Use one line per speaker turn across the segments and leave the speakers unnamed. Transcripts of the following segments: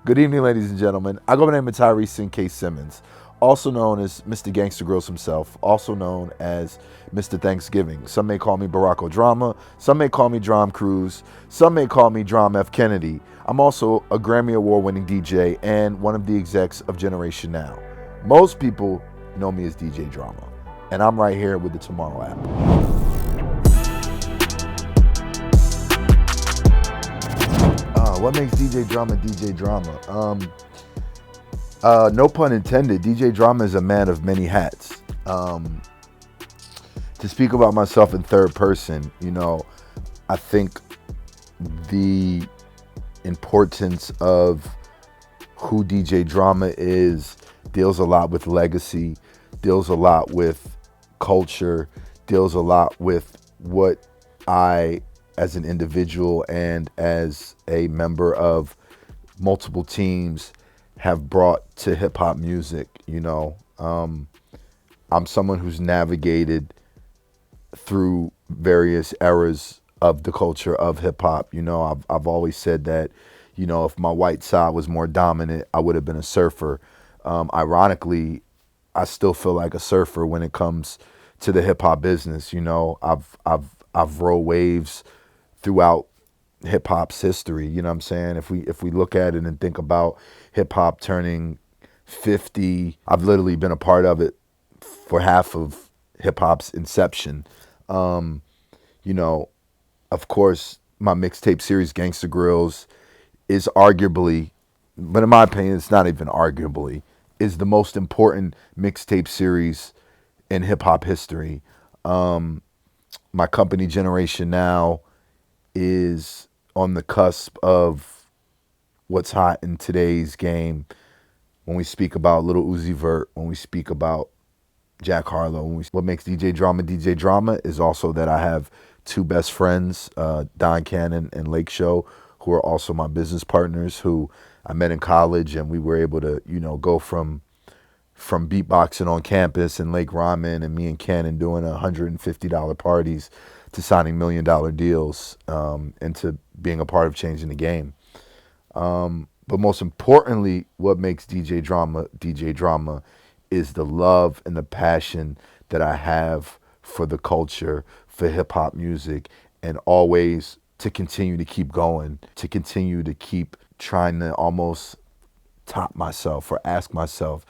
Good evening, ladies and gentlemen. I go by the name of Tyrese K. Simmons, also known as Mr. Gangsta Grillz himself, also known as Mr. Thanksgiving. Some may call me Barack O'Drama, some may call me Drum Cruz, some may call me Drum F. Kennedy. I'm also a Grammy Award-winning DJ and one of the execs of Generation Now. Most people know me as DJ Drama, and I'm right here with the TmrO app. What makes DJ Drama DJ Drama? No pun intended. DJ Drama is a man of many hats. To speak about myself in third person, I think the importance of who DJ Drama is deals a lot with legacy, deals a lot with culture, deals a lot with what I, as an individual and as a member of multiple teams, have brought to hip hop music. I'm someone who's navigated through various eras of the culture of hip hop. I've always said that, if my white side was more dominant, I would have been a surfer. Ironically, I still feel like a surfer when it comes to the hip hop business. I've rode waves throughout hip hop's history. You know what I'm saying? If we look at it and think about hip hop turning 50, I've literally been a part of it for half of hip hop's inception. Of course, my mixtape series, Gangsta Grillz, is arguably, but in my opinion, it's not even arguably, is the most important mixtape series in hip hop history. My company, Generation Now, is on the cusp of what's hot in today's game. When we speak about Lil Uzi Vert, when we speak about Jack Harlow, what makes DJ Drama is also that I have two best friends, Don Cannon and Lake Show, who are also my business partners, who I met in college, and we were able to, go from beatboxing on campus in Lake Ramen and me and Cannon doing $150 parties to signing $1 million deals, and to being a part of changing the game. But most importantly, what makes DJ Drama is the love and the passion that I have for the culture, for hip hop music, and always to continue to keep going, to continue to keep trying to almost top myself or ask myself,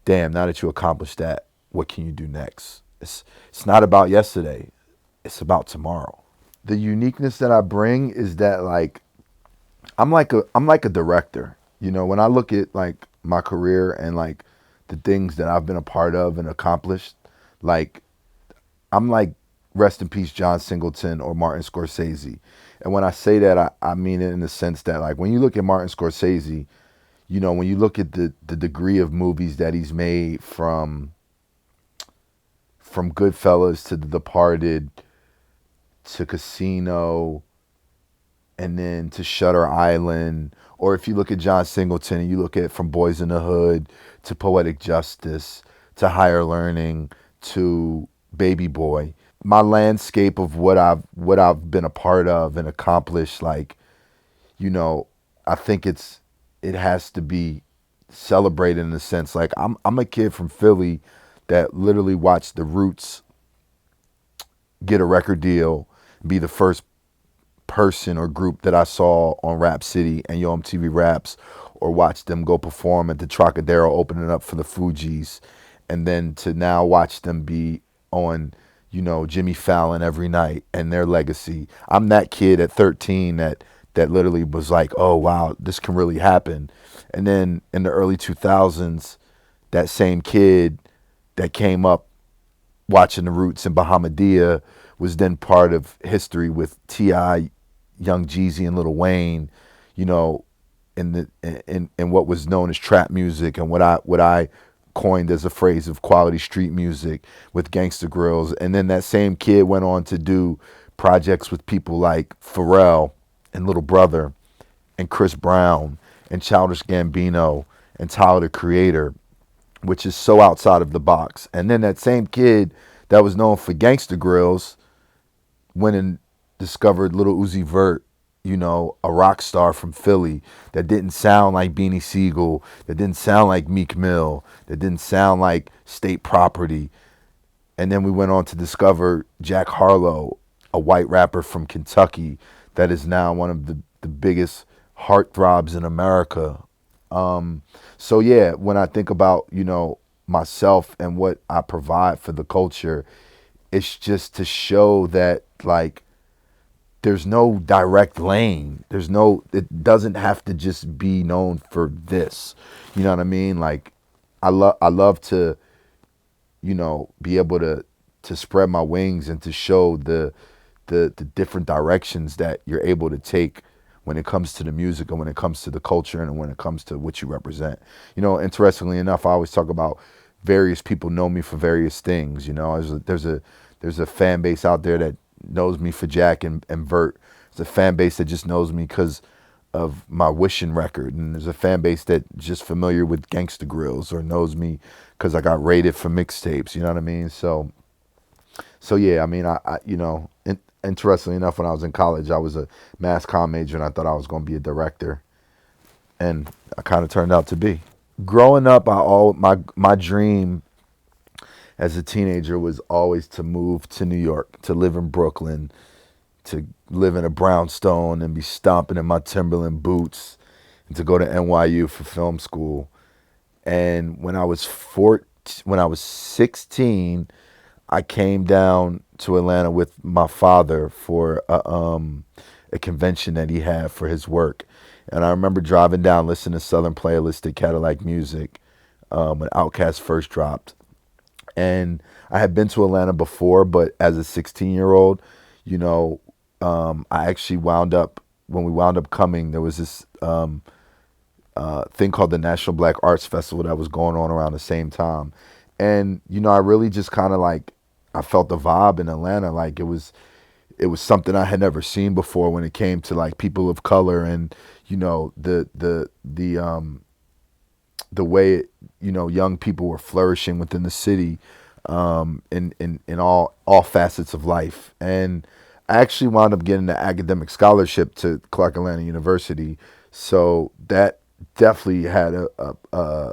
damn, now that you accomplished that, what can you do next? It's not about yesterday. It's about tomorrow. The uniqueness that I bring is that I'm like a director. When I look at my career and the things that I've been a part of and accomplished, I'm like rest in peace John Singleton or Martin Scorsese. And when I say that, I mean it in the sense that when you look at Martin Scorsese, when you look at the degree of movies that he's made, from Goodfellas to The Departed to Casino and then to Shutter Island, or if you look at John Singleton and you look at From Boys in the Hood to Poetic Justice to Higher Learning to Baby Boy, my landscape of what I've been a part of and accomplished, I think it has to be celebrated in a sense. I'm a kid from Philly that literally watched the Roots get a record deal, be the first person or group that I saw on Rap City and Yo MTV Raps, or watch them go perform at the Trocadero opening up for the Fugees, and then to now watch them be on, Jimmy Fallon every night and their legacy. I'm that kid at 13 that literally was like, oh wow, this can really happen. And then in the early 2000s, that same kid that came up watching the Roots in Bahamadia was then part of history with T.I., Young Jeezy, and Lil Wayne, in what was known as trap music, and what I coined as a phrase of quality street music with Gangsta Grillz. And then that same kid went on to do projects with people like Pharrell and Little Brother and Chris Brown and Childish Gambino and Tyler the Creator, which is so outside of the box. And then that same kid that was known for Gangsta Grillz went and discovered Lil Uzi Vert a rock star from Philly that didn't sound like Beanie Siegel, that didn't sound like Meek Mill, that didn't sound like State Property. And then we went on to discover Jack Harlow, a white rapper from Kentucky that is now one of the biggest heartthrobs in America. So yeah, when I think about, myself and what I provide for the culture, it's just to show that like there's no direct lane. It doesn't have to just be known for this. You know what I mean? Like I love to, be able to spread my wings and to show the different directions that you're able to take when it comes to the music and when it comes to the culture and when it comes to what you represent. Interestingly enough, I always talk about various people know me for various things. There's a fan base out there that knows me for Jack and Vert. There's a fan base that just knows me because of my Wishing record, and there's a fan base that just familiar with Gangsta Grillz or knows me because I got rated for mixtapes. You know what I mean? So yeah, I mean, interestingly enough, when I was in college, I was a mass comm major, and I thought I was going to be a director, and I kind of turned out to be. Growing up, my dream as a teenager was always to move to New York, to live in Brooklyn, to live in a brownstone and be stomping in my Timberland boots, and to go to NYU for film school. And when I was 16, I came down to Atlanta with my father for a convention that he had for his work. And I remember driving down, listening to Southern Playlist at Cadillac Music when Outkast first dropped. And I had been to Atlanta before, but as a 16-year-old, I actually when we wound up coming, there was this thing called the National Black Arts Festival that was going on around the same time. And, I really just kind of like, I felt the vibe in Atlanta. Like it was something I had never seen before when it came to like people of color and, the way, young people were flourishing within the city, in all facets of life. And I actually wound up getting an academic scholarship to Clark Atlanta University. So that definitely had a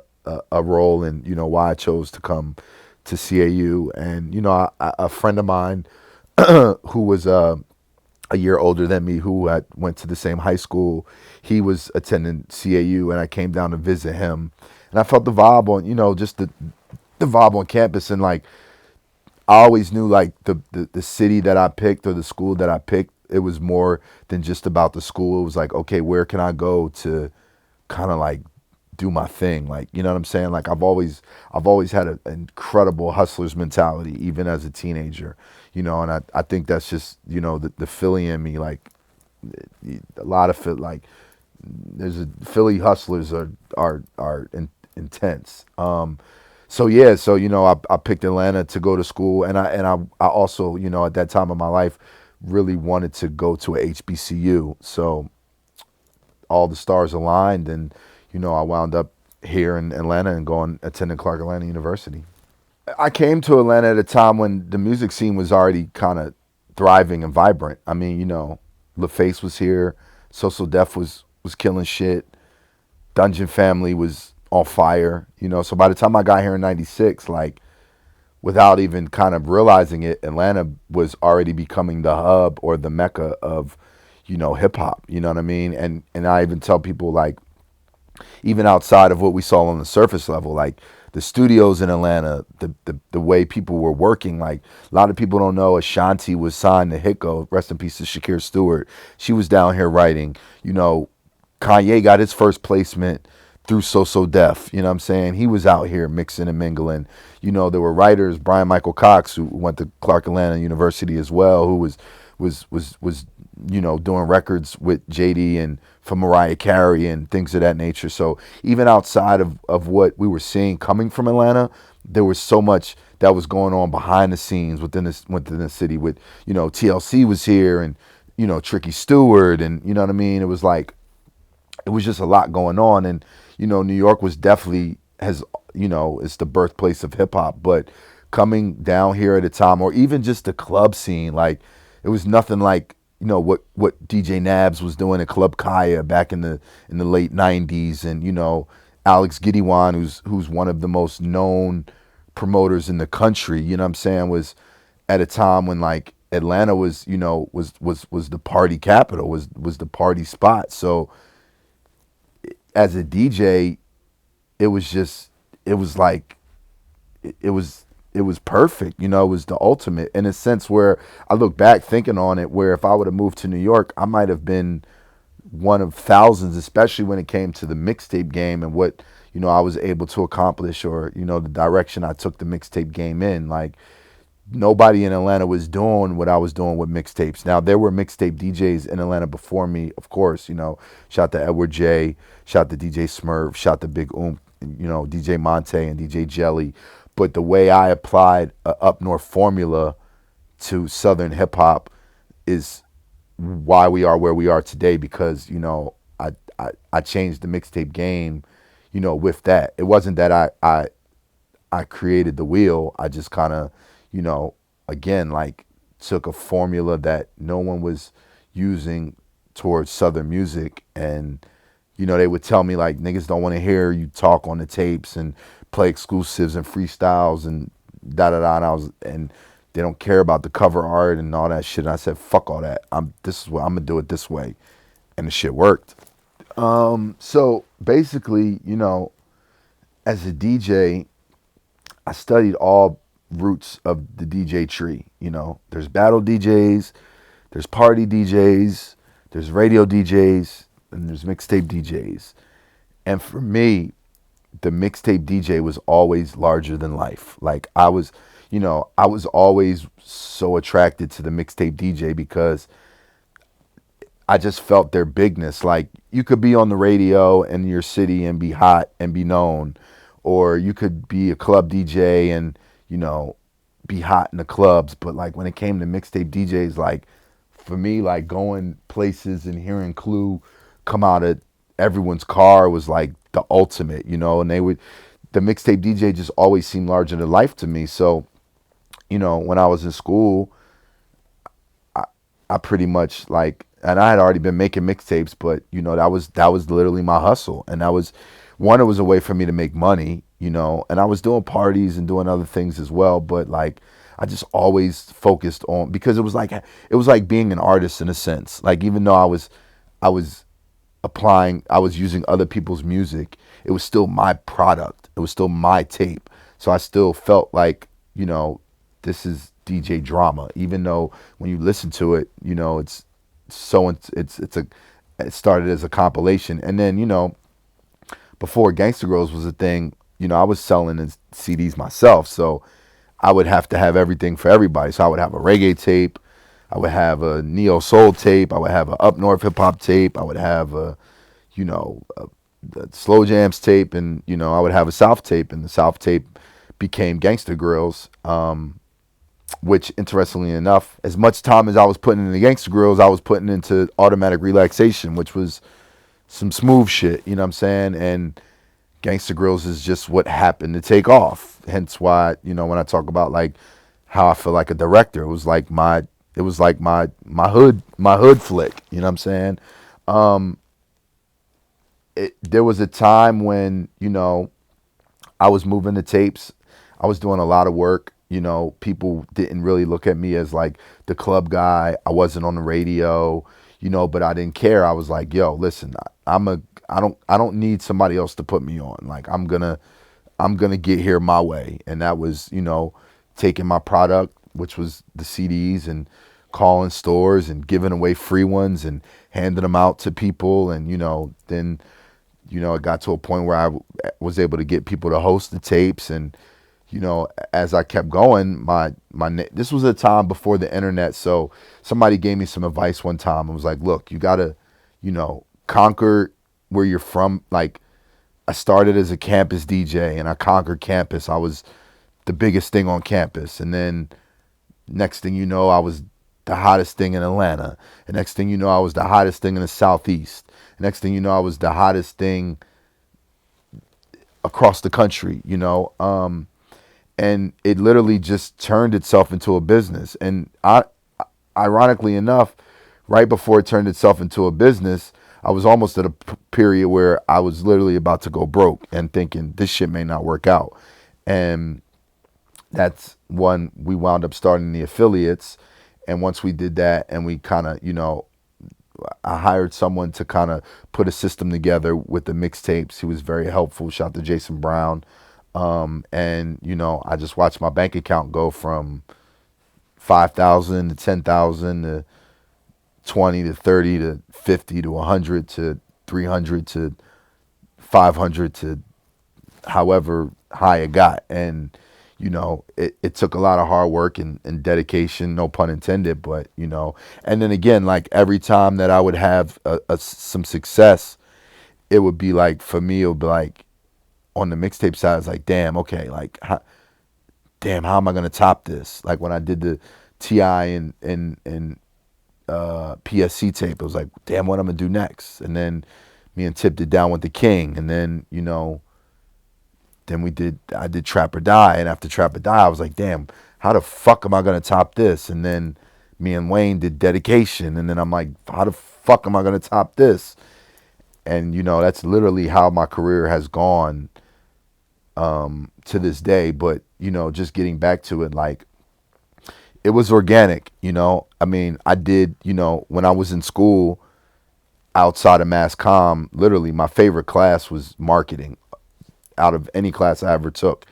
role in, why I chose to come to CAU. And, a friend of mine who was a year older than me, who had went to the same high school, he was attending CAU, and I came down to visit him. And I felt the vibe on, just the vibe on campus. And like, I always knew like the city that I picked or the school that I picked, it was more than just about the school. It was like, okay, where can I go to kind of like do my thing? Like, you know what I'm saying? Like I've always had an incredible hustler's mentality, even as a teenager, and I think that's just, the Philly in me. Like a lot of it, like Philly hustlers are intense. So yeah, I picked Atlanta to go to school, and I also, at that time of my life, really wanted to go to a HBCU. So all the stars aligned, and I wound up here in Atlanta and attending Clark Atlanta University. I came to Atlanta at a time when the music scene was already kind of thriving and vibrant. I mean, LaFace was here, Social Def was killing shit, Dungeon Family was on fire, So by the time I got here in '96, like without even kind of realizing it, Atlanta was already becoming the hub or the mecca of, hip hop. You know what I mean? And I even tell people, like, even outside of what we saw on the surface level, like the studios in Atlanta, the way people were working, like a lot of people don't know Ashanti was signed to Hitgo, rest in peace to Shakir Stewart. She was down here writing. Kanye got his first placement through So Def. You know what I'm saying? He was out here mixing and mingling. There were writers, Brian Michael Cox, who went to Clark Atlanta University as well, who was doing records with JD and for Mariah Carey and things of that nature. So even outside of what we were seeing coming from Atlanta, there was so much that was going on behind the scenes within the city. With TLC was here, and Tricky Stewart, and you know what I mean. It was just a lot going on, and New York was definitely it's the birthplace of hip hop. But coming down here at a time, or even just the club scene, like it was nothing like what DJ Nabs was doing at Club Kaya back in the late '90s, and Alex Gidewan, who's one of the most known promoters in the country. You know what I'm saying? Was at a time when like Atlanta was was the party capital, was the party spot. So as a DJ, it was just it was like it was it was perfect. It was the ultimate in a sense where I look back thinking on it, where if I would have moved to New York, I might have been one of thousands, especially when it came to the mixtape game and what I was able to accomplish, or the direction I took the mixtape game in. Like nobody in Atlanta was doing what I was doing with mixtapes. Now there were mixtape DJs in Atlanta before me, of course. Shout to Edward J, shout to DJ Smurf, shout to Big DJ Monte and DJ Jelly. But the way I applied a up north formula to Southern hip hop is why we are where we are today, because I changed the mixtape game with that. It wasn't that I created the wheel. I just kind of again, like took a formula that no one was using towards Southern music. And they would tell me like, niggas don't want to hear you talk on the tapes and play exclusives and freestyles and da da da. And they don't care about the cover art and all that shit. And I said, fuck all that. This is what I'm gonna do it this way, and the shit worked. So basically, as a DJ, I studied all roots of the DJ tree. There's battle DJs, there's party DJs, there's radio DJs, and there's mixtape DJs. And for me, the mixtape DJ was always larger than life. Like I was always so attracted to the mixtape DJ because I just felt their bigness. Like you could be on the radio in your city and be hot and be known, or you could be a club DJ and be hot in the clubs. But like when it came to mixtape DJs, like for me, like going places and hearing Clue come out of everyone's car was like the ultimate, and the mixtape DJ just always seemed larger than life to me. So, when I was in school, I pretty much like, and I had already been making mixtapes, but that was literally my hustle, and that was one. It was a way for me to make money, and I was doing parties and doing other things as well. But like, I just always focused on, because it was like being an artist in a sense. Like even though I was I was using other people's music, it was still my product. It was still my tape. So I still felt like this is DJ drama, even though when you listen to it, it's it started as a compilation. And then, before Gangsta Grillz was a thing, I was selling CDs myself. So I would have to have everything for everybody. So I would have a reggae tape, I would have a neo soul tape, I would have an up north hip hop tape, I would have the slow jams tape, and I would have a south tape, and the south tape became Gangsta Grillz. Which, interestingly enough, as much time as I was putting into Gangsta Grillz, I was putting into Automatic Relaxation, which was some smooth shit, you know what I'm saying? And Gangsta Grillz is just what happened to take off. Hence why, when I talk about like how I feel like a director, it was like my hood flick, you know what I'm saying? There was a time when, I was moving the tapes. I was doing a lot of work. People didn't really look at me as like the club guy. I wasn't on the radio, but I didn't care. I was like, yo, listen, I don't need somebody else to put me on. Like I'm gonna get here my way. And that was, taking my product, which was the CDs, and calling stores and giving away free ones and handing them out to people. And, then, it got to a point where I was able to get people to host the tapes. And, as I kept going, this was a time before the internet. So somebody gave me some advice one time. I was like, look, you gotta, conquer where you're from. Like I started as a campus DJ and I conquered campus. I was the biggest thing on campus. And then next thing you know, I was the hottest thing in Atlanta. And next thing you know, I was the hottest thing in the Southeast. And next thing you know, I was the hottest thing across the country, and it literally just turned itself into a business. And ironically enough, right before it turned itself into a business, I was almost at a period where I was literally about to go broke and thinking this shit may not work out. And that's when we wound up starting the affiliates. And once we did that and we kind of, I hired someone to kind of put a system together with the mixtapes. He was very helpful. Shout out to Jason Brown. And I just watched my bank account go from 5,000 to 10,000 to 20 to 30 to 50 to 100 to 300 to 500 to however high it got. And it took a lot of hard work and dedication, no pun intended, but and then again, like every time that I would have some success, it would be like, for me, it would be like, on the mixtape side, it's like, damn, okay, like, how am I gonna top this? Like when I did the Ti and PSC tape, it was like, damn, what I'm gonna do next? And then me and Tip did Down with the King, and then then I did Trap or Die, and after Trap or Die, I was like, damn, how the fuck am I gonna top this? And then me and Wayne did Dedication, and then I'm like, how the fuck am I gonna top this? And that's literally how my career has gone to this day. But just getting back to it, like, it was organic. I mean, I did, when I was in school outside of mass comm, literally my favorite class was marketing out of any class I ever took.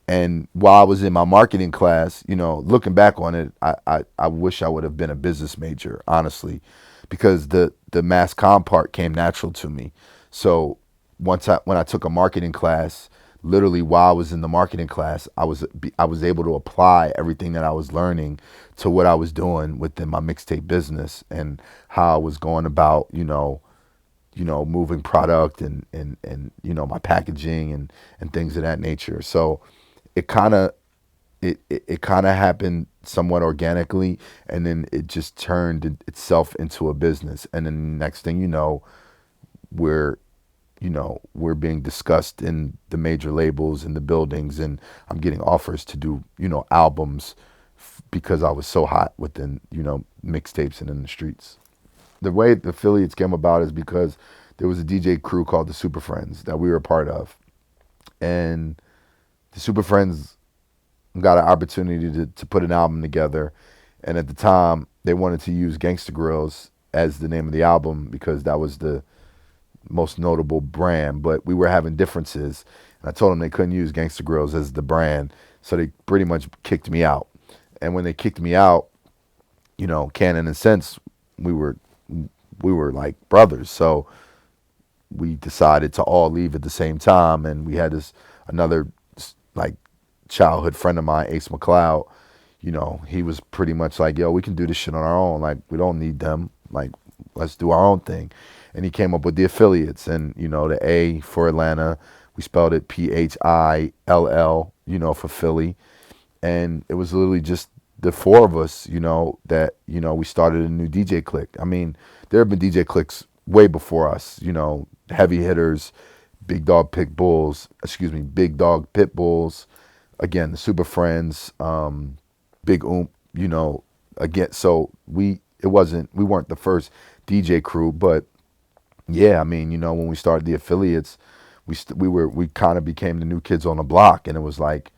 And while I was in my marketing class, looking back on it, I wish I would have been a business major, honestly, because the mass comm part came natural to me. So when I took a marketing class, literally while I was in the marketing class, I was able to apply everything that I was learning to what I was doing within my mixtape business and how I was going about, moving product and my packaging and things of that nature. So it kind of it kind of happened somewhat organically, and then it just turned itself into a business. And then next thing you know, we're we're being discussed in the major labels and the buildings, and I'm getting offers to do albums because I was so hot within mixtapes and in the streets. The way the affiliates came about is because there was a DJ crew called the Super Friends that we were a part of, and the Super Friends got an opportunity to put an album together, and at the time they wanted to use Gangsta Grillz as the name of the album because that was the most notable brand, but we were having differences, and I told them they couldn't use Gangsta Grillz as the brand, so they pretty much kicked me out. And when they kicked me out, Canon and Sense, we were like brothers, so we decided to all leave at the same time, and we had this another like childhood friend of mine, Ace McLeod. He was pretty much like, yo, we can do this shit on our own. Like, we don't need them. Like, let's do our own thing. And he came up with the Affiliates, and the A for Atlanta, we spelled it Phill, for Philly, and it was literally just the four of us, that we started a new DJ clique. I mean, there have been DJ cliques way before us, Heavy Hitters, Big Dog Pit Bulls, Big Dog Pit Bulls, again the Super Friends, Big Oomp, again. So we weren't the first DJ crew, but yeah, I mean, when we started the Affiliates, we kind of became the new kids on the block, and it was like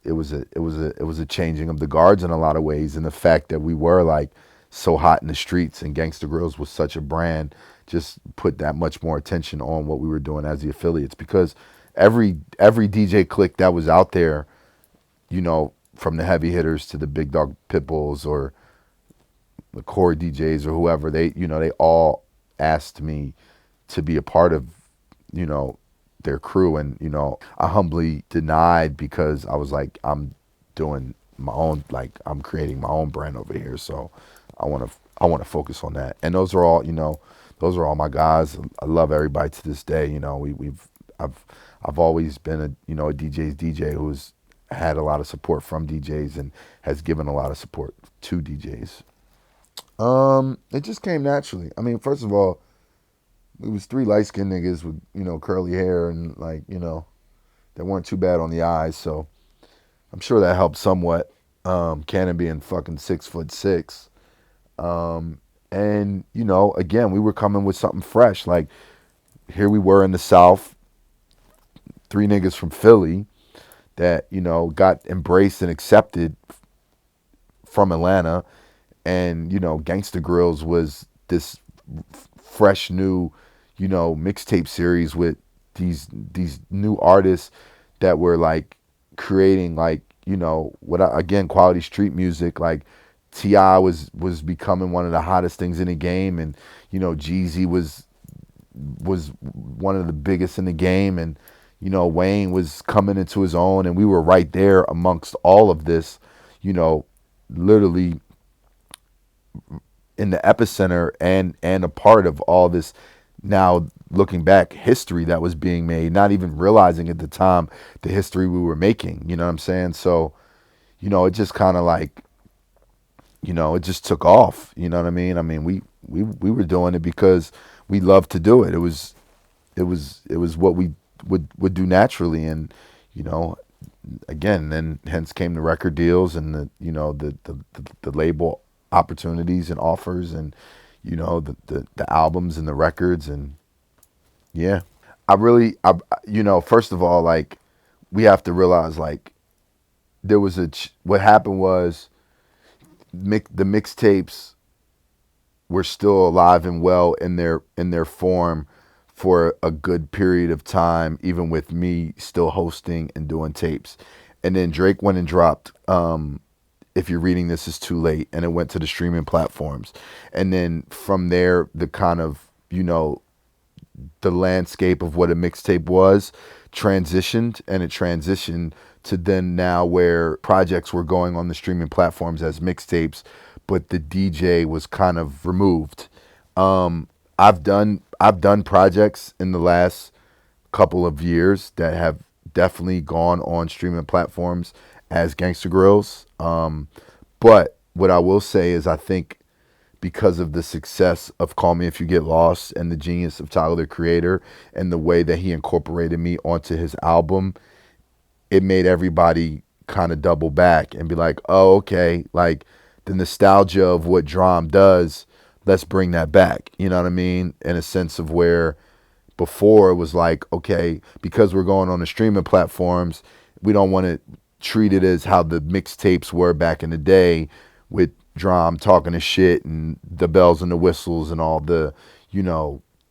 it was a changing of the guards in a lot of ways, and the fact that we were like so hot in the streets, and Gangsta Grillz was such a brand, just put that much more attention on what we were doing as the Affiliates, because every DJ clique that was out there, from the Heavy Hitters to the Big Dog Pitbulls or the core DJs or whoever, they all asked me to be a part of, their crew. And, I humbly denied because I was like, I'm doing my own, like, I'm creating my own brand over here. So I want to focus on that. And those are all, those are all my guys. I love everybody to this day. I've always been a DJ's DJ who's had a lot of support from DJs and has given a lot of support to DJs. It just came naturally. I mean, first of all, it was three light skinned niggas with, curly hair and like, that weren't too bad on the eyes. So I'm sure that helped somewhat. Cannon being fucking 6'6", And, again, we were coming with something fresh. Like, here we were in the South, three niggas from Philly that, got embraced and accepted from Atlanta. And, Gangsta Grillz was this fresh new, mixtape series with these new artists that were like creating like, again, quality street music. Like Ti was becoming one of the hottest things in the game, and Jeezy was one of the biggest in the game, and Wayne was coming into his own, and we were right there amongst all of this, you know literally in the epicenter and a part of all this, now looking back, history that was being made, not even realizing at the time the history we were making. You know what I'm saying? So, it just kind of like, it just took off. You know what I mean? I mean, we were doing it because we loved to do it. It was what we would do naturally. And, you know, again, then hence came the record deals and the label opportunities and offers, and the albums and the records. And yeah, first of all, like, we have to realize, like, there was what happened was the mixtapes were still alive and well in their form for a good period of time, even with me still hosting and doing tapes. And then Drake went and dropped If You're Reading This Is Too Late, and it went to the streaming platforms. And then from there, the kind of, the landscape of what a mixtape was transitioned, and it transitioned to then now where projects were going on the streaming platforms as mixtapes, but the DJ was kind of removed. I've done projects in the last couple of years that have definitely gone on streaming platforms as Gangsta Grillz. But what I will say is, I think because of the success of Call Me If You Get Lost and the genius of Tyler the Creator and the way that he incorporated me onto his album, it made everybody kind of double back and be like, oh, okay, like the nostalgia of what Drum does, let's bring that back. You know what I mean? In a sense of where before it was like, okay, because we're going on the streaming platforms, we don't want to treat it as how the mixtapes were back in the day with Drum talking to shit and the bells and the whistles and all the,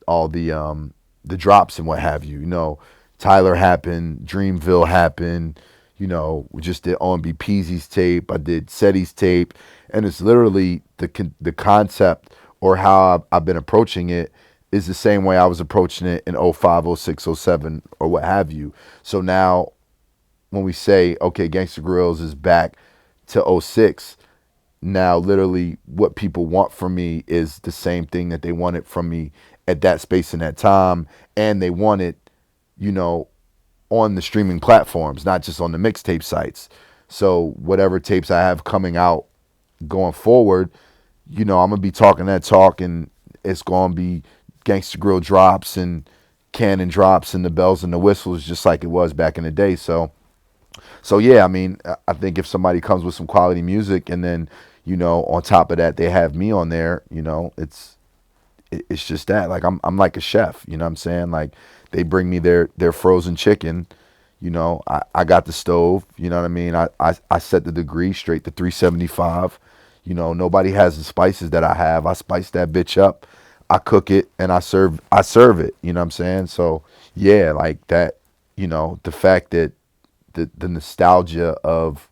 all the drops and what have you. Tyler happened, Dreamville happened. We just did OMB Peasy's tape. I did Seti's tape, and it's literally the concept, or how I've been approaching it is the same way I was approaching it in '05, '06, '07, or what have you. So now when we say, okay, Gangsta Grillz is back to '06, now literally what people want from me is the same thing that they wanted from me at that space and that time, and they want it, on the streaming platforms, not just on the mixtape sites. So whatever tapes I have coming out going forward, I'm gonna be talking that talk, and it's gonna be Gangsta Grill drops and Cannon drops and the bells and the whistles, just like it was back in the day. So yeah, I mean, I think if somebody comes with some quality music, and then on top of that they have me on there, it's just that, like, I'm like a chef. You know what I'm saying? Like, they bring me their frozen chicken. I got the stove. You know what I mean? I set the degree straight to 375. Nobody has the spices that I have. I spice that bitch up. I cook it and I serve it. You know what I'm saying? So yeah, like that. The fact that the nostalgia of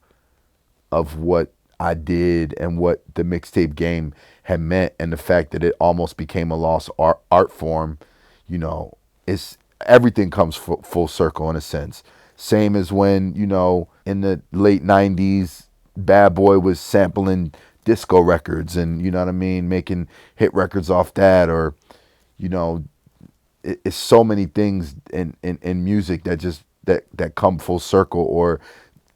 what I did and what the mixtape game had meant, and the fact that it almost became a lost art form, it's everything comes full circle in a sense. Same as when, in the late 90s, Bad Boy was sampling disco records and, you know what I mean, making hit records off that, or, it's so many things in music that just that come full circle, or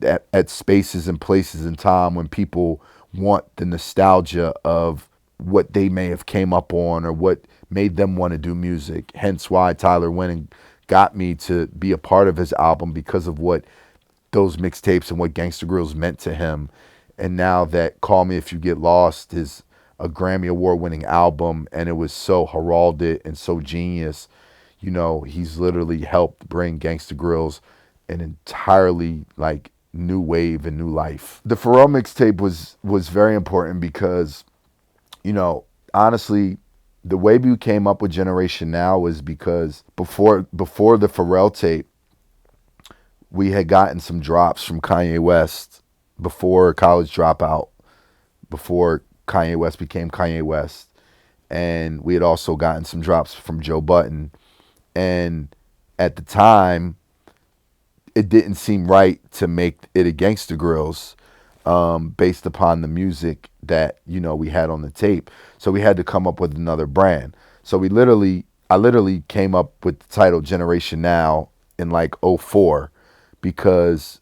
at spaces and places in time when people want the nostalgia of what they may have came up on or what made them want to do music. Hence why Tyler went and got me to be a part of his album, because of what those mixtapes and what Gangsta Grillz meant to him. And now that Call Me If You Get Lost is a Grammy Award winning album, and it was so heralded and so genius. You know, he's literally helped bring Gangsta Grillz an entirely like new wave and new life. The Pharrell mixtape was very important because, you know, honestly, the way we came up with Generation Now was because before the Pharrell tape, we had gotten some drops from Kanye West before College Dropout, before Kanye West became Kanye West, and we had also gotten some drops from Joe Budden. And at the time, it didn't seem right to make it a Gangsta Grillz based upon the music that, you know, we had on the tape. So we had to come up with another brand. So I literally came up with the title Generation Now in like '04 because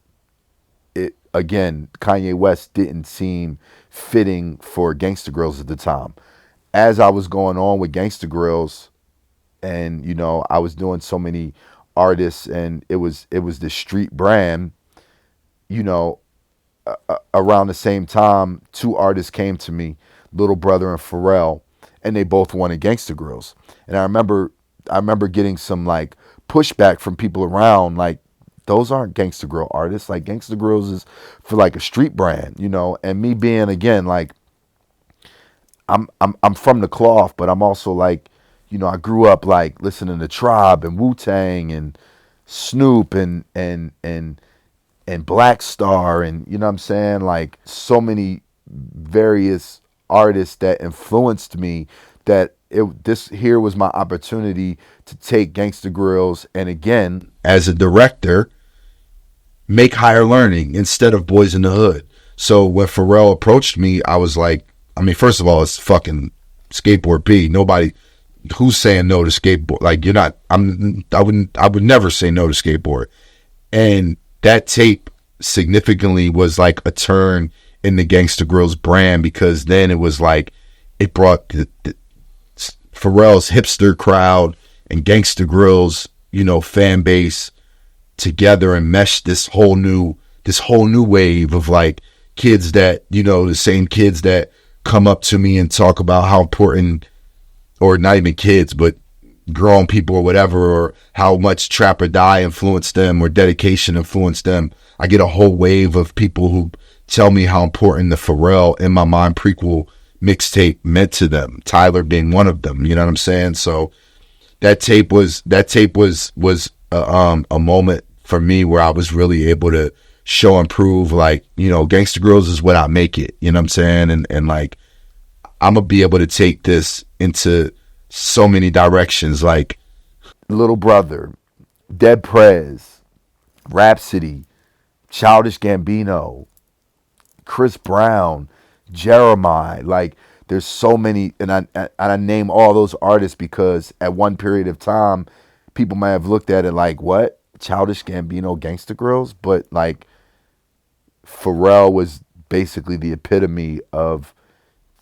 it, again, Kanye West didn't seem fitting for Gangsta Grillz at the time. As I was going on with Gangsta Grillz, and you know, I was doing so many artists, and it was the street brand. You know, around the same time, two artists came to me, Little Brother and Pharrell, and they both wanted Gangsta Grillz. And I remember getting some like pushback from people around, like, those aren't Gangsta Grill artists. Like, Gangsta Grillz is for like a street brand, you know. And me being, again, like, I'm from the cloth, but I'm also like, you know, I grew up like listening to Tribe and Wu Tang and Snoop and Black Star, and you know what I'm saying, like so many various artists that influenced me, that this here was my opportunity to take Gangsta Grillz and, again, as a director, make Higher Learning instead of Boys in the Hood. So when Pharrell approached me, I was like, I mean, first of all, it's fucking Skateboard P. Nobody who's saying no to skateboard. Like, you're not. I would never say no to skateboard. And that tape significantly was like a turn in the Gangsta Grillz brand, because then it was like it brought the Pharrell's hipster crowd and Gangsta Grillz, you know, fan base together and meshed this whole new wave of like kids that, you know, the same kids that come up to me and talk about how important, or not even kids, but grown people or whatever, or how much Trap or Die influenced them or Dedication influenced them. I get a whole wave of people who tell me how important the Pharrell In My Mind prequel mixtape meant to them, Tyler being one of them. You know what I'm saying? So that tape was a moment for me where I was really able to show and prove, like, you know, Gangsta Grillz is what I make it. You know what I'm saying? And like, I'm gonna be able to take this into so many directions, like Little Brother, Dead Prez, Rhapsody, Childish Gambino, Chris Brown, Jeremiah. Like, there's so many, and I name all those artists because at one period of time, people might have looked at it like, what? Childish Gambino, Gangsta Grillz? But like, Pharrell was basically the epitome of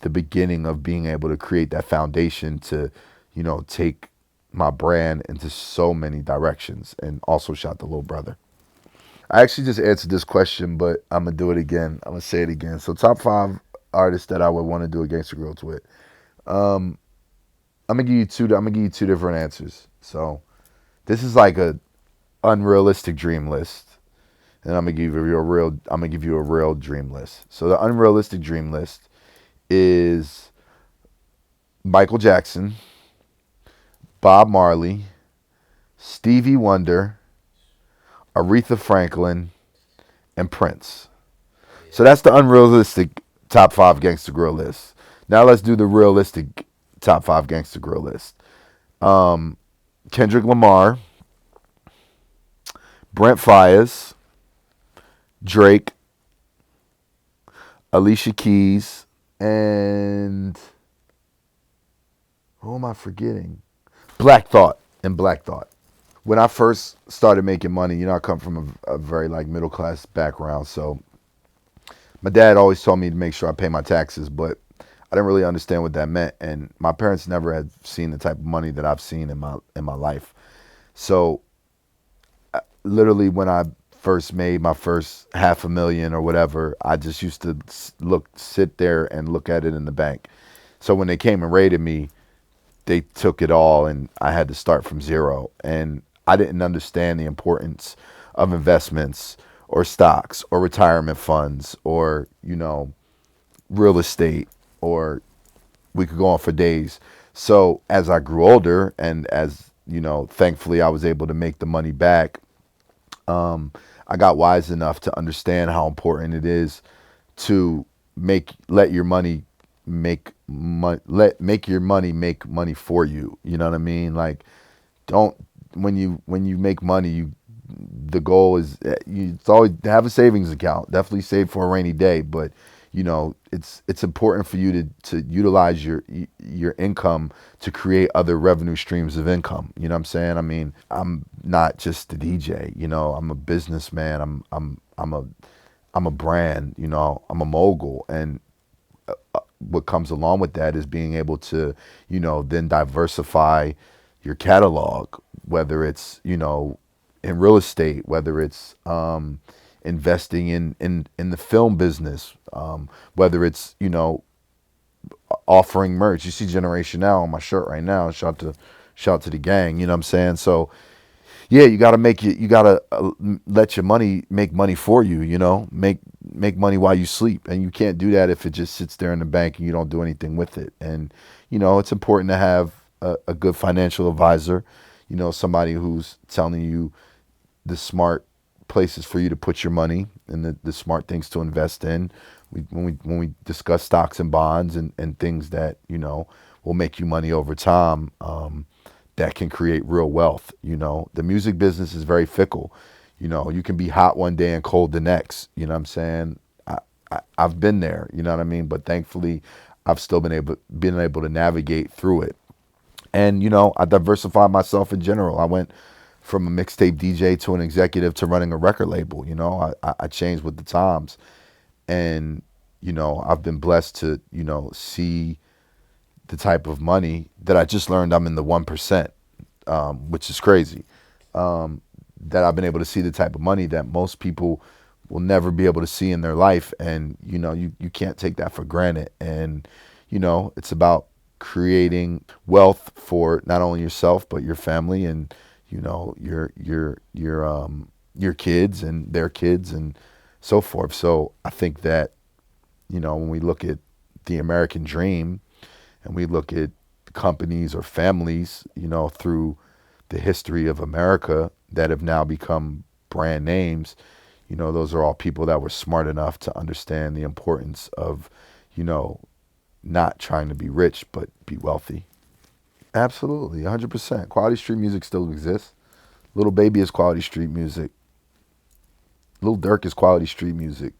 the beginning of being able to create that foundation to, you know, take my brand into so many directions. And also shout to Little Brother. I actually just answered this question, but I'm gonna do it again. I'm gonna say it again. So, top 5 artists that I would want to do a Gangsta Grillz with. I'm gonna give you two. I'm gonna give you two different answers. So, this is like a unrealistic dream list, and I'm gonna give you a real. I'm gonna give you a real dream list. So, the unrealistic dream list is Michael Jackson, Bob Marley, Stevie Wonder, Aretha Franklin, and Prince. So that's the unrealistic top 5 Gangsta Grill list. Now let's do the realistic top 5 Gangsta Grill list. Kendrick Lamar, Brent Faiyaz, Drake, Alicia Keys, and who am I forgetting? Black Thought and Black Thought. When I first started making money, you know, I come from a very like middle class background, so my dad always told me to make sure I pay my taxes, but I didn't really understand what that meant, and my parents never had seen the type of money that I've seen in my life. So literally, when I first made my first $500,000 or whatever, I just used to sit there and look at it in the bank. So when they came and raided me, they took it all and I had to start from zero. And I didn't understand the importance of investments or stocks or retirement funds or, real estate, or we could go on for days. So as I grew older and as, thankfully I was able to make the money back, I got wise enough to understand how important it is to let your money make your money make money for you. You know what I mean? Like, don't when you make money, the goal is it's always have a savings account. Definitely save for a rainy day, but it's important for you to utilize your income to create other revenue streams of income. You know what I'm saying? I mean, I'm not just a DJ. I'm a businessman. I'm a brand. I'm a mogul, and what comes along with that is being able to, then diversify your catalog, whether it's, in real estate, whether it's investing in the film business, whether it's, offering merch. You see Generation Now on my shirt right now. Shout to the gang. You know what I'm saying? So yeah, you gotta let your money make money for you. Make money while you sleep, and you can't do that if it just sits there in the bank and you don't do anything with it. And it's important to have a good financial advisor. Somebody who's telling you the smart places for you to put your money and the smart things to invest in. When we discuss stocks and bonds and things that will make you money over time. That can create real wealth. The music business is very fickle. You can be hot one day and cold the next. You know what I'm saying? I've been there. You know what I mean? But thankfully, I've still been able to navigate through it. And I diversified myself in general. I went from a mixtape DJ to an executive to running a record label. I changed with the times, and I've been blessed to see the type of money that I just learned I'm in the 1%, which is crazy. That I've been able to see the type of money that most people will never be able to see in their life. And, you can't take that for granted. And, it's about creating wealth for not only yourself, but your family and, your kids and their kids and so forth. So I think that, when we look at the American dream, and we look at companies or families, through the history of America that have now become brand names, those are all people that were smart enough to understand the importance of, not trying to be rich, but be wealthy. Absolutely, 100%. Quality street music still exists. Little Baby is quality street music. Lil Durk is quality street music.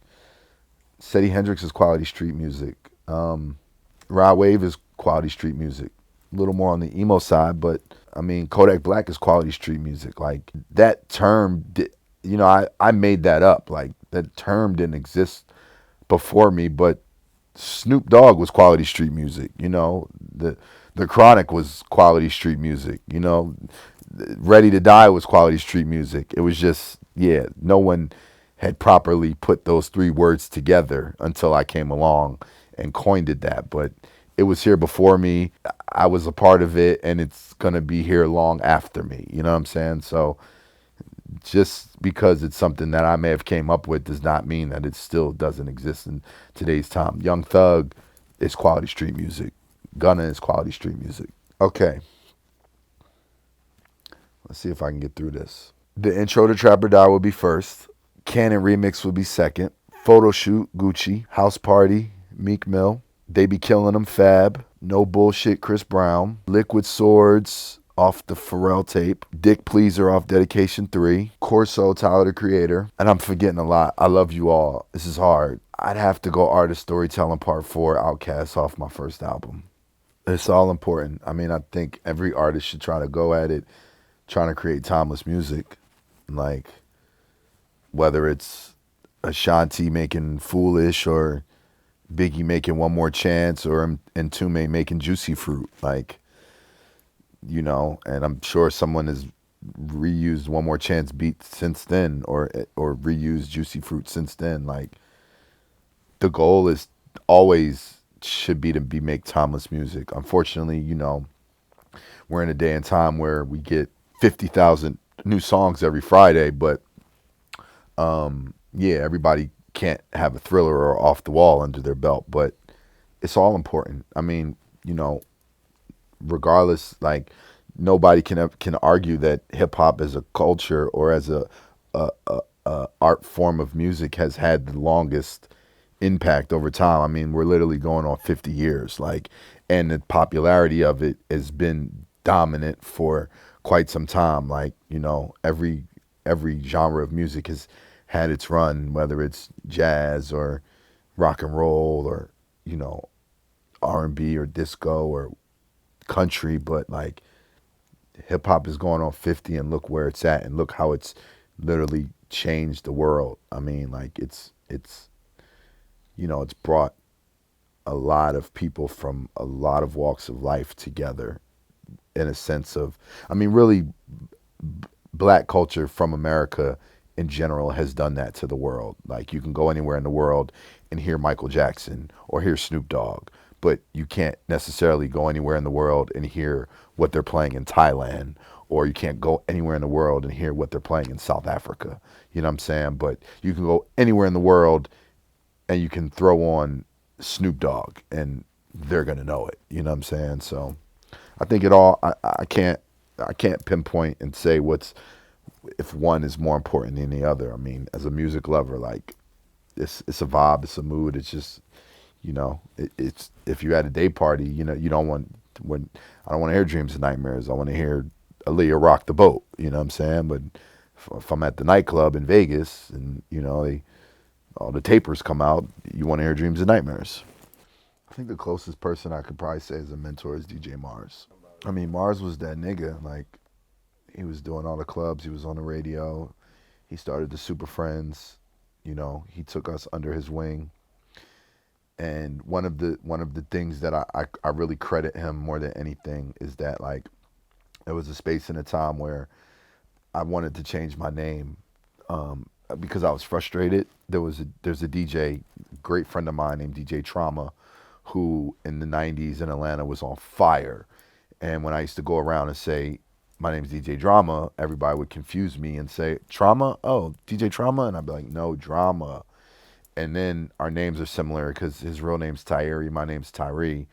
Seddy Hendrix is quality street music. Rod Wave is quality street music. A little more on the emo side, but I mean, Kodak Black is quality street music. Like, that term, I made that up. Like, that term didn't exist before me, but Snoop Dogg was quality street music. The Chronic was quality street music. Ready to Die was quality street music. It was just, yeah, no one had properly put those three words together until I came along and coined it that. But it was here before me. I was a part of it, and it's going to be here long after me. You know what I'm saying? So just because it's something that I may have came up with does not mean that it still doesn't exist in today's time. Young Thug is quality street music. Gunna is quality street music. Okay. Let's see if I can get through this. The intro to Trap or Die will be first. Canon Remix will be second. Photo Shoot, Gucci. House Party, Meek Mill. They Be Killing Them, Fab. No Bullshit, Chris Brown. Liquid Swords off the Pharrell tape. Dick Pleaser off Dedication 3. Corso, Tyler the Creator. And I'm forgetting a lot. I love you all. This is hard. I'd have to go Artist Storytelling Part 4, Outkast off my first album. It's all important. I mean, I think every artist should try to go at it trying to create timeless music. Like, whether it's Ashanti making Foolish or Biggie making One More Chance or Entombed making Juicy Fruit. Like, and I'm sure someone has reused One More Chance beat since then or reused Juicy Fruit since then. Like, the goal is always should be to be make timeless music. Unfortunately, we're in a day and time where we get 50,000 new songs every Friday, but yeah, everybody can't have a Thriller or Off the Wall under their belt, but it's all important. I mean, you know, regardless, like nobody can argue that hip hop as a culture or as a art form of music has had the longest impact over time. I mean, we're literally going on 50 years, like, and the popularity of it has been dominant for quite some time. Like, every genre of music has had its run, whether it's jazz or rock and roll or you know R&B or disco or country, but like hip hop is going on 50 and look where it's at and look how it's literally changed the world. I mean, like it's brought a lot of people from a lot of walks of life together in a sense of, I mean, really black culture from America in general has done that to the world. Like you can go anywhere in the world and hear Michael Jackson or hear Snoop Dogg, but you can't necessarily go anywhere in the world and hear what they're playing in Thailand, or you can't go anywhere in the world and hear what they're playing in South Africa. You know what I'm saying? But you can go anywhere in the world and you can throw on Snoop Dogg and they're gonna know it. You know what I'm saying? So I think it all. I can't pinpoint and say what's if one is more important than the other. I mean, as a music lover, like it's a vibe, it's a mood. It's just it's if you're at a day party, you don't want when I don't want to hear dreams and nightmares. I want to hear Aaliyah rock the boat. You know what I'm saying? But if I'm at the nightclub in Vegas and all the tapers come out, you want to hear dreams and nightmares. I think the closest person I could probably say as a mentor is DJ Mars. I mean, Mars was that nigga. Like, he was doing all the clubs. He was on the radio. He started the Super Friends. He took us under his wing. And one of the things that I really credit him more than anything is that, like, there was a space and a time where I wanted to change my name because I was frustrated. There's a DJ, great friend of mine named DJ Trauma, who in the 90s in Atlanta was on fire. And when I used to go around and say, my name's DJ Drama, everybody would confuse me and say, Trauma? Oh, DJ Trauma? And I'd be like, no, Drama. And then our names are similar because his real name's Tyree, my name's Tyree.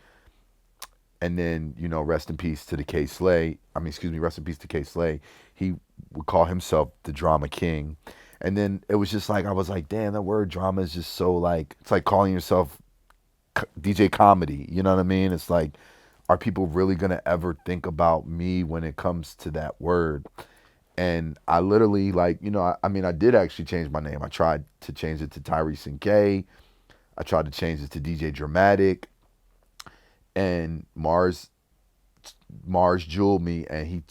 And then, rest in peace to the K Slay. I mean, excuse me, rest in peace to K Slay. He would call himself the Drama King. And then it was just like, I was like, damn, that word drama is just so like, it's like calling yourself DJ Comedy. You know what I mean? It's like, are people really going to ever think about me when it comes to that word? And I literally, like, I mean, I did actually change my name. I tried to change it to Tyrese and K. I tried to change it to DJ Dramatic. And Mars jeweled me, and he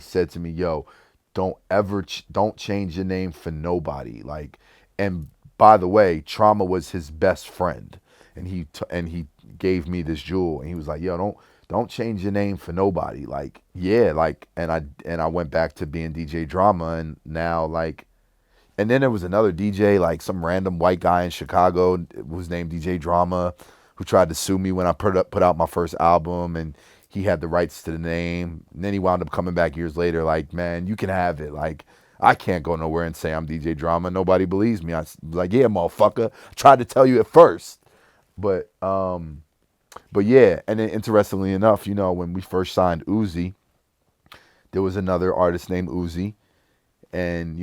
said to me, "Yo, don't change your name for nobody." Like, and by the way, Trauma was his best friend, and he gave me this jewel, and he was like, "Yo, don't change your name for nobody." Like, yeah, like, and I went back to being DJ Drama, and now like, and then there was another DJ, like some random white guy in Chicago who's named DJ Drama, who tried to sue me when I put out my first album, and he had the rights to the name. And then he wound up coming back years later, like, man, you can have it. Like, I can't go nowhere and say I'm DJ Drama. Nobody believes me. I was like, yeah, motherfucker. I tried to tell you at first, but yeah. And then interestingly enough, when we first signed Uzi, there was another artist named Uzi, and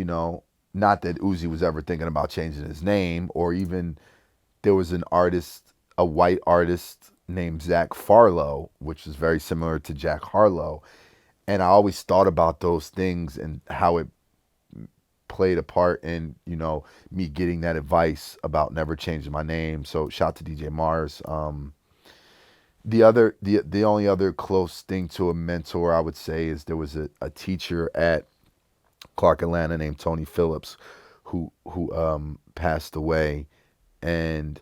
not that Uzi was ever thinking about changing his name, or even there was an artist, a white artist named Zach Farlow, which is very similar to Jack Harlow. And I always thought about those things and how it played a part in, me getting that advice about never changing my name. So shout out to DJ Mars. The only other close thing to a mentor I would say is there was a teacher at Clark Atlanta named Tony Phillips who passed away. And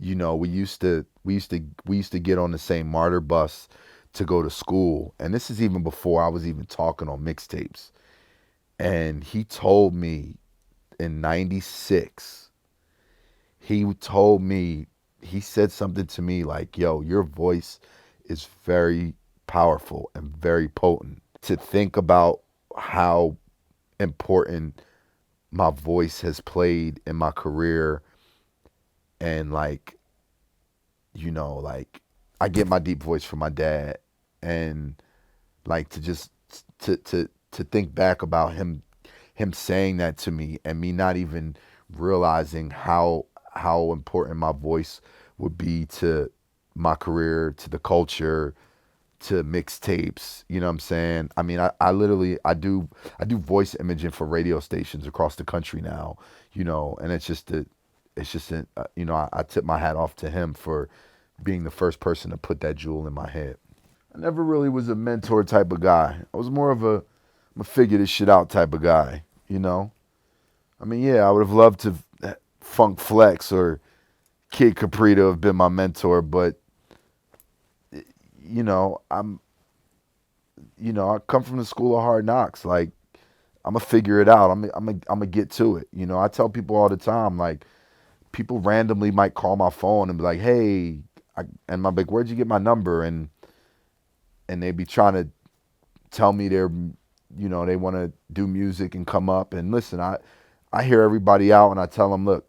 we used to get on the same martyr bus to go to school, and this is even before I was even talking on mixtapes. And he told me in '96, he told me he said something to me like, yo, your voice is very powerful and very potent. To think about how important my voice has played in my career, and like, like, I get my deep voice from my dad, and like, to just to think back about him saying that to me, and me not even realizing how important my voice would be to my career, to the culture, to mixtapes. You know what I'm saying? I mean, I literally I do voice imaging for radio stations across the country now. And I tip my hat off to him for being the first person to put that jewel in my head. I never really was a mentor type of guy. I was more of I'm a figure this shit out type of guy. I mean, yeah, I would have loved to Funk Flex or Kid Capri to have been my mentor, but you know, I'm I come from the school of hard knocks. Like, I'm gonna figure it out. I'm gonna get to it. I tell people all the time, like, people randomly might call my phone and be like, "Hey," and I'm like, "Where'd you get my number?" And they be trying to tell me they want to do music and come up and listen. I hear everybody out and I tell them, look,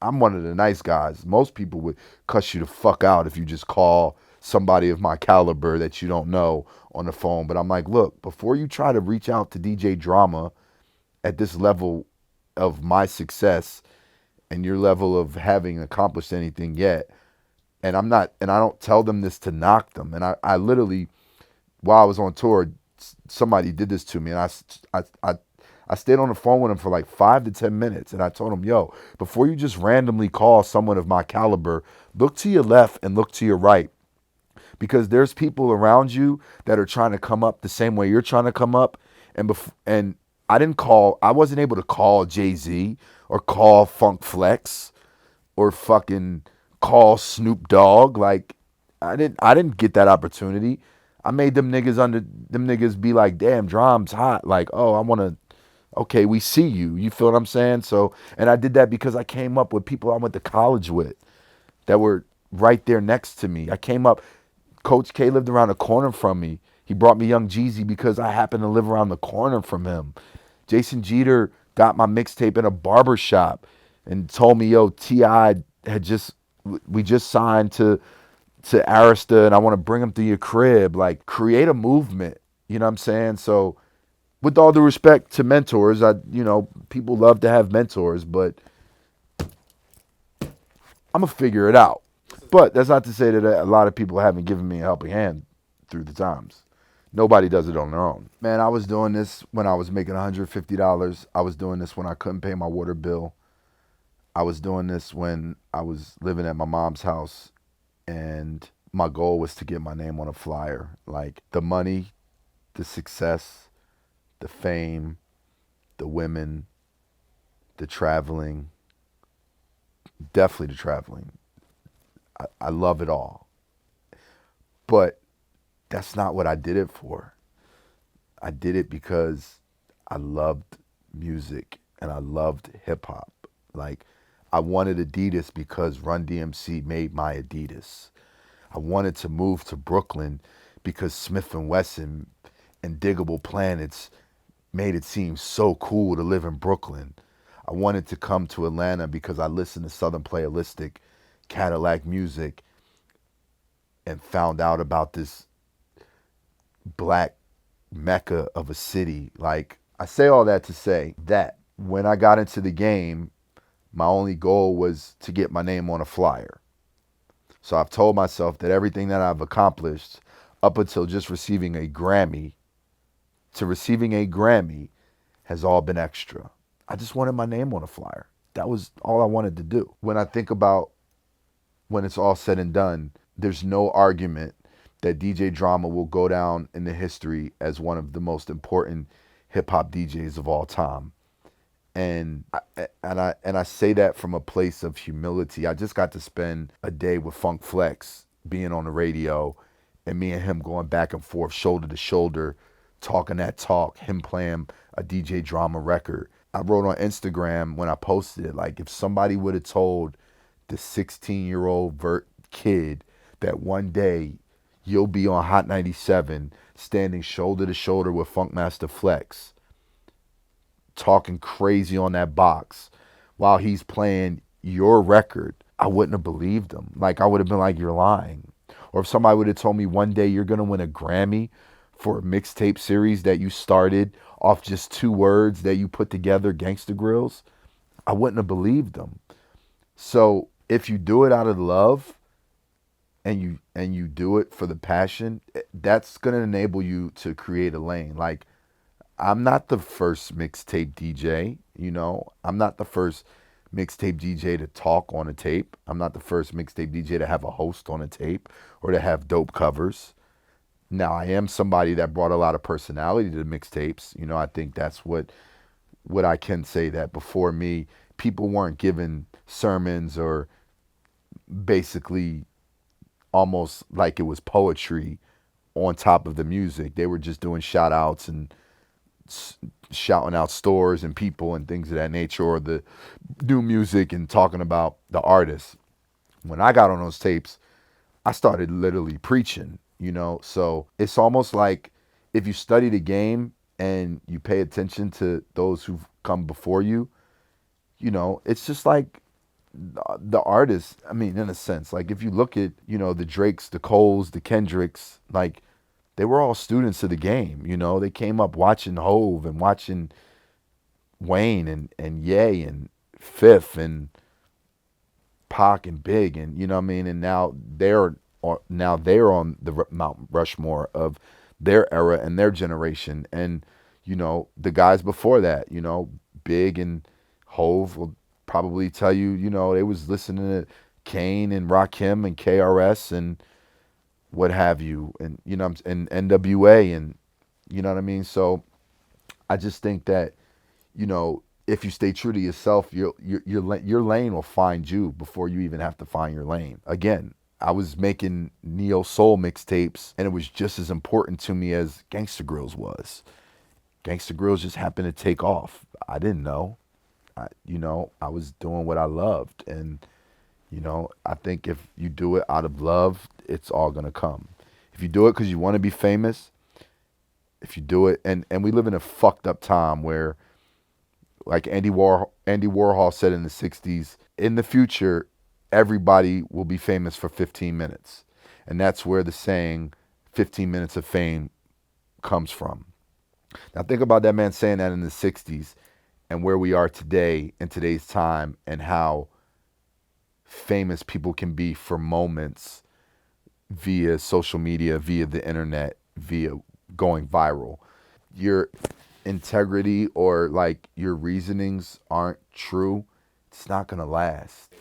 I'm one of the nice guys. Most people would cuss you the fuck out if you just call somebody of my caliber that you don't know on the phone. But I'm like, look, before you try to reach out to DJ Drama at this level of my success and your level of having accomplished anything yet, and I don't tell them this to knock them. And I literally, while I was on tour, somebody did this to me, and I stayed on the phone with him for like 5 to 10 minutes, and I told him, yo, before you just randomly call someone of my caliber, look to your left and look to your right, because there's people around you that are trying to come up the same way you're trying to come up, and I wasn't able to call Jay-Z or call Funk Flex or fucking call Snoop Dogg. Like, I didn't get that opportunity. I made them niggas be like, damn, Drum's hot. Like, oh, okay, we see you. You feel what I'm saying? So, and I did that because I came up with people I went to college with that were right there next to me. I came up, Coach K lived around the corner from me. He brought me Young Jeezy because I happened to live around the corner from him. Jason Jeter got my mixtape in a barber shop and told me, yo, T.I. we just signed to Arista and I want to bring him to your crib. Like, create a movement. You know what I'm saying? So, with all due respect to mentors, people love to have mentors, but I'm gonna figure it out. But that's not to say that a lot of people haven't given me a helping hand through the times. Nobody does it on their own. Man, I was doing this when I was making $150. I was doing this when I couldn't pay my water bill. I was doing this when I was living at my mom's house, and my goal was to get my name on a flyer. Like, the money, the success, the fame, the women, the traveling, definitely the traveling. I love it all. But that's not what I did it for. I did it because I loved music and I loved hip hop. Like, I wanted Adidas because Run DMC made my Adidas. I wanted to move to Brooklyn because Smith and Wesson and Diggable Planets made it seem so cool to live in Brooklyn. I wanted to come to Atlanta because I listened to Southern Playalistic, Cadillac Music, and found out about this black mecca of a city. Like, I say all that to say that when I got into the game, my only goal was to get my name on a flyer. So I've told myself that everything that I've accomplished up until just receiving a Grammy to receiving a Grammy has all been extra. I just wanted my name on a flyer. That was all I wanted to do. When I think about when it's all said and done, there's no argument that DJ Drama will go down in the history as one of the most important hip hop DJs of all time. And I say that from a place of humility. I just got to spend a day with Funk Flex being on the radio, and me and him going back and forth, shoulder to shoulder, talking that talk, him playing a DJ Drama record. I wrote on Instagram when I posted it, like, if somebody would have told the 16-year-old kid that one day you'll be on Hot 97 standing shoulder to shoulder with Funkmaster Flex, talking crazy on that box while he's playing your record. I wouldn't have believed him. Like, I would have been like, you're lying. Or if somebody would have told me one day you're going to win a Grammy for a mixtape series that you started off just two words that you put together, Gangsta Grillz, I wouldn't have believed them. So if you do it out of love and you do it for the passion, that's going to enable you to create a lane. Like, I'm not the first mixtape DJ, you know. I'm not the first mixtape DJ to talk on a tape. I'm not the first mixtape DJ to have a host on a tape or to have dope covers. Now, I am somebody that brought a lot of personality to the mixtapes. You know, I think that's what I can say, that before me, people weren't given sermons or basically almost like it was poetry on top of the music. They were just doing shout outs and shouting out stores and people and things of that nature, or the new music and talking about the artists. When I got on those tapes, I started literally preaching, you know. So it's almost like if you study the game and you pay attention to those who've come before you, you know, it's just like the artists. I mean, in a sense, like if you look at, you know, the Drakes, the Coles, the Kendricks, like they were all students of the game. You know, they came up watching Hove and watching Wayne and Ye and Fifth and Pac and Big, and you know what I mean. And now they're on the Mount Rushmore of their era and their generation. And you know, the guys before that, you know, Big and Hove will probably tell you, you know, they was listening to Kane and Rakim and KRS and what have you, and you know, and NWA, and you know what I mean. So I just think that, you know, if you stay true to yourself, your lane will find you before you even have to find your lane. Again, I was making neo soul mixtapes, and it was just as important to me as Gangsta Grillz was. Gangsta Grillz just happened to take off. I didn't know. You know, I was doing what I loved, and you know, I think if you do it out of love, it's all gonna come. If you do it because you want to be famous, if you do it, and we live in a fucked up time where, like Andy Warhol said in the '60s, in the future, everybody will be famous for 15 minutes, and that's where the saying "15 minutes of fame" comes from. Now think about that man saying that in the '60s, and where we are today in today's time, and how famous people can be for moments via social media, via the internet, via going viral. Your integrity or like your reasonings aren't true, it's not gonna last.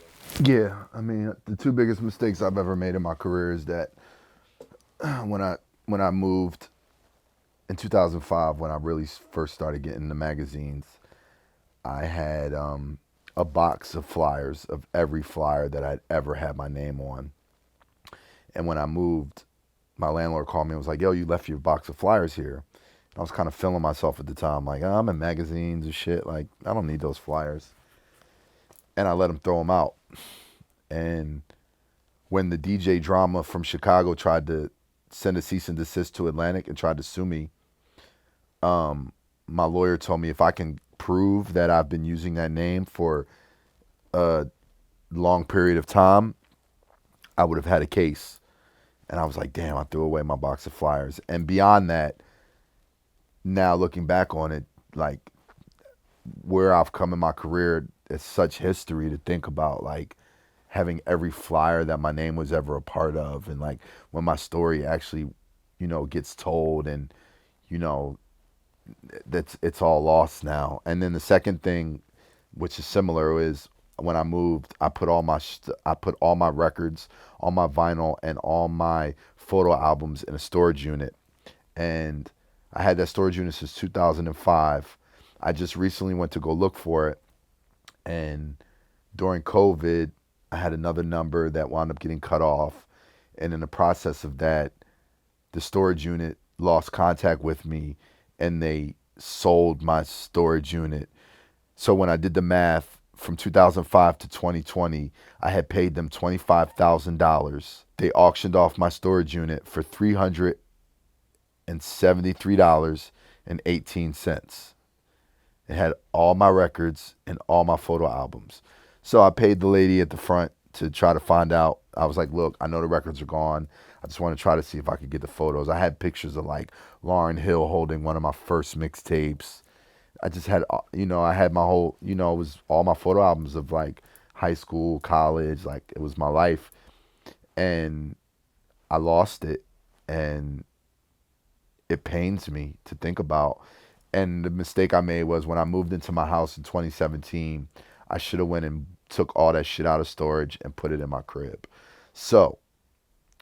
Yeah, I mean, the two biggest mistakes I've ever made in my career is that when I moved in 2005, when I really first started getting the magazines, I had a box of flyers of every flyer that I'd ever had my name on. And when I moved, my landlord called me and was like, "Yo, you left your box of flyers here." I was kind of feeling myself at the time, like, oh, I'm in magazines and shit. Like, I don't need those flyers. And I let him throw them out. And when the DJ Drama from Chicago tried to send a cease and desist to Atlantic and tried to sue me, my lawyer told me if I can prove that I've been using that name for a long period of time, I would have had a case. And I was like, damn, I threw away my box of flyers. And beyond that, now looking back on it, like where I've come in my career, it's such history to think about, like having every flyer that my name was ever a part of. And like when my story actually, you know, gets told, and, you know, it's all lost now. And then the second thing, which is similar, is when I moved, I put all my records, all my vinyl, and all my photo albums in a storage unit. And I had that storage unit since 2005. I just recently went to go look for it, and during COVID, I had another number that wound up getting cut off. And in the process of that, the storage unit lost contact with me, and they sold my storage unit. So when I did the math, from 2005 to 2020, I had paid them $25,000. They auctioned off my storage unit for $373.18. It had all my records and all my photo albums. So I paid the lady at the front to try to find out. I was like, look, I know the records are gone. I just want to try to see if I could get the photos. I had pictures of like Lauryn Hill holding one of my first mixtapes. I just had, I had my whole, it was all my photo albums of like high school, college, like it was my life. And I lost it. And it pains me to think about. And the mistake I made was when I moved into my house in 2017, I should have went and took all that shit out of storage and put it in my crib. So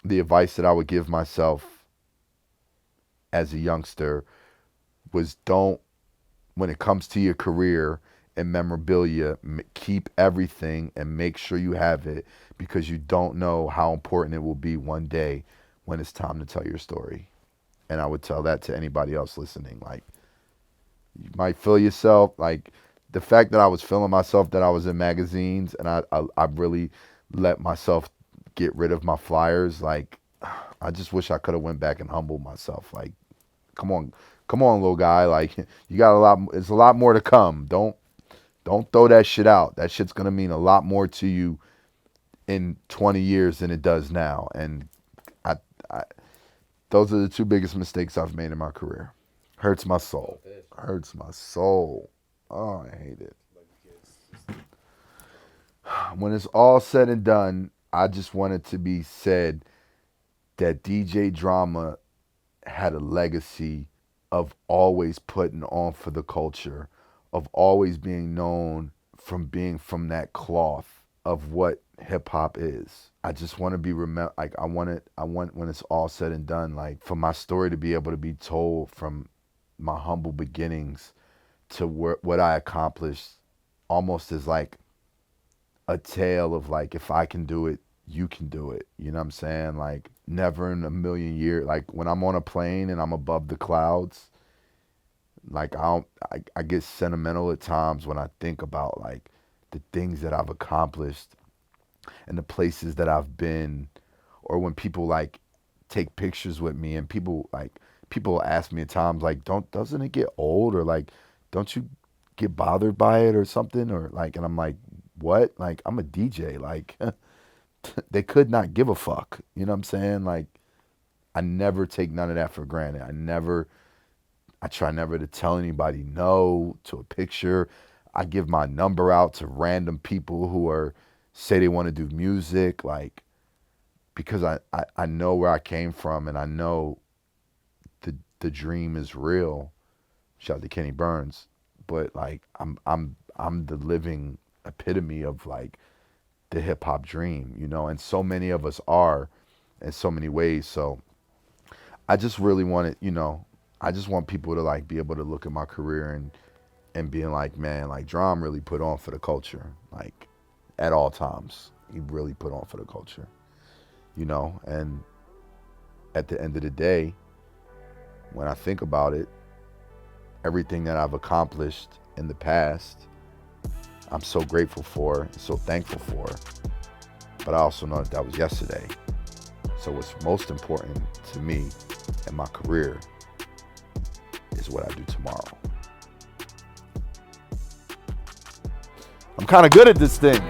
the advice that I would give myself as a youngster was don't, when it comes to your career and memorabilia, keep everything and make sure you have it, because you don't know how important it will be one day when it's time to tell your story. And I would tell that to anybody else listening. Like, you might feel yourself, like the fact that I was feeling myself, that I was in magazines, and I really let myself get rid of my flyers. Like, I just wish I could have went back and humbled myself. Like, come on, little guy. Like, you got a lot. It's a lot more to come. Don't throw that shit out. That shit's gonna mean a lot more to you in 20 years than it does now. And I those are the two biggest mistakes I've made in my career. Hurts my soul. Hurts my soul. Oh, I hate it. When it's all said and done, I just want it to be said that DJ Drama had a legacy of always putting on for the culture, of always being known from being from that cloth of what hip hop is. I just want to be remembered. Like, I want when it's all said and done, like, for my story to be able to be told from my humble beginnings to what I accomplished, almost as like a tale of like, if I can do it, you can do it. You know what I'm saying? Like, never in a million years. Like, when I'm on a plane and I'm above the clouds, like, I get sentimental at times when I think about like the things that I've accomplished and the places that I've been, or when people like take pictures with me, and people ask me at times like, doesn't it get old, or like, don't you get bothered by it or something, or like, and I'm like, what? Like, I'm a DJ. Like, they could not give a fuck. You know what I'm saying? Like, I never take none of that for granted. I try never to tell anybody no to a picture. I give my number out to random people who say they want to do music, like, because I know where I came from, and I know the dream is real. Shout out to Kenny Burns. But like, I'm the living epitome of like the hip hop dream, and so many of us are in so many ways. So I just really want it, I just want people to like be able to look at my career and being like, man, like, Drum really put on for the culture. Like, at all times, he really put on for the culture, and at the end of the day, when I think about it, everything that I've accomplished in the past, I'm so grateful for, so thankful for, but I also know that was yesterday. So what's most important to me in my career is what I do tomorrow. I'm kind of good at this thing.